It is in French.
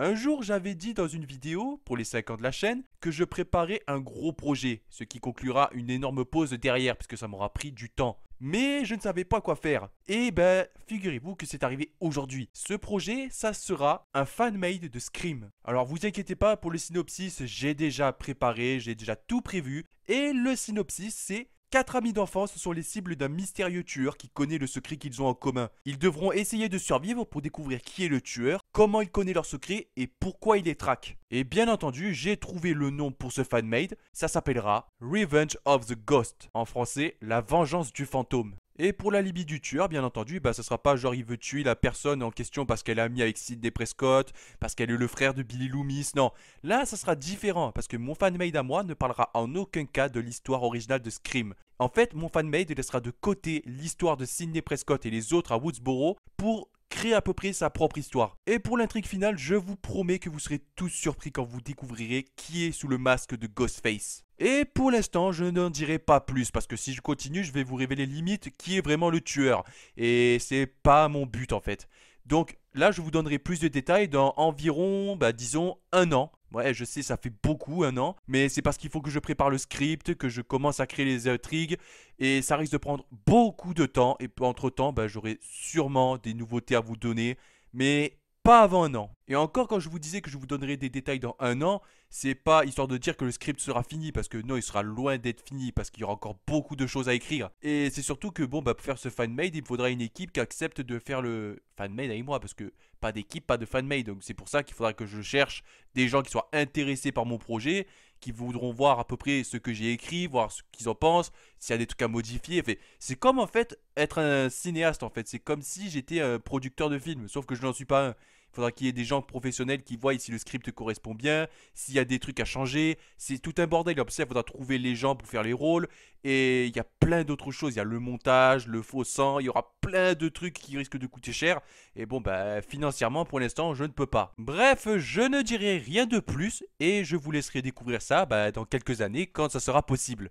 Un jour, j'avais dit dans une vidéo, pour les 5 ans de la chaîne, que je préparais un gros projet, ce qui conclura une énorme pause derrière, puisque ça m'aura pris du temps. Mais je ne savais pas quoi faire. Et ben, figurez-vous que c'est arrivé aujourd'hui. Ce projet, ça sera un fan-made de Scream. Alors vous inquiétez pas, pour le synopsis, j'ai déjà préparé, j'ai déjà tout prévu. Et le synopsis, c'est: quatre amis d'enfance sont les cibles d'un mystérieux tueur qui connaît le secret qu'ils ont en commun. Ils devront essayer de survivre pour découvrir qui est le tueur, comment il connaît leur secret et pourquoi il les traque. Et bien entendu, j'ai trouvé le nom pour ce fanmade, ça s'appellera Revenge of the Ghost. En français, la vengeance du fantôme. Et pour l'alibi du tueur, bien entendu, ça sera pas genre il veut tuer la personne en question parce qu'elle est amie avec Sidney Prescott, parce qu'elle est le frère de Billy Loomis, non. Là, ça sera différent parce que mon fanmade à moi ne parlera en aucun cas de l'histoire originale de Scream. En fait, mon fanmade laissera de côté l'histoire de Sidney Prescott et les autres à Woodsboro pour créer à peu près sa propre histoire. Et pour l'intrigue finale, je vous promets que vous serez tous surpris quand vous découvrirez qui est sous le masque de Ghostface. Et pour l'instant, je n'en dirai pas plus parce que si je continue, je vais vous révéler limite qui est vraiment le tueur. Et c'est pas mon but en fait. Donc là, je vous donnerai plus de détails dans environ, disons, un an. Ouais, je sais, ça fait beaucoup, un an. Mais c'est parce qu'il faut que je prépare le script, que je commence à créer les intrigues. Et ça risque de prendre beaucoup de temps. Et entre-temps, j'aurai sûrement des nouveautés à vous donner. Mais pas avant un an. Et encore, quand je vous disais que je vous donnerai des détails dans un an, c'est pas histoire de dire que le script sera fini, parce que non, il sera loin d'être fini, parce qu'il y aura encore beaucoup de choses à écrire. Et c'est surtout que, pour faire ce fanmade, il me faudra une équipe qui accepte de faire le fanmade avec moi, parce que pas d'équipe, pas de fanmade. Donc c'est pour ça qu'il faudra que je cherche des gens qui soient intéressés par mon projet, qui voudront voir à peu près ce que j'ai écrit, voir ce qu'ils en pensent, s'il y a des trucs à modifier. Enfin, c'est comme en fait être un cinéaste en fait. C'est comme si j'étais un producteur de film, sauf que je n'en suis pas un. Il faudra qu'il y ait des gens professionnels qui voient si le script correspond bien, s'il y a des trucs à changer. C'est tout un bordel. En plus, il faudra trouver les gens pour faire les rôles. Et il y a plein d'autres choses. Il y a le montage, le faux sang. Il y aura plein de trucs qui risquent de coûter cher. Et financièrement, pour l'instant, je ne peux pas. Bref, je ne dirai rien de plus. Et je vous laisserai découvrir ça dans quelques années quand ça sera possible.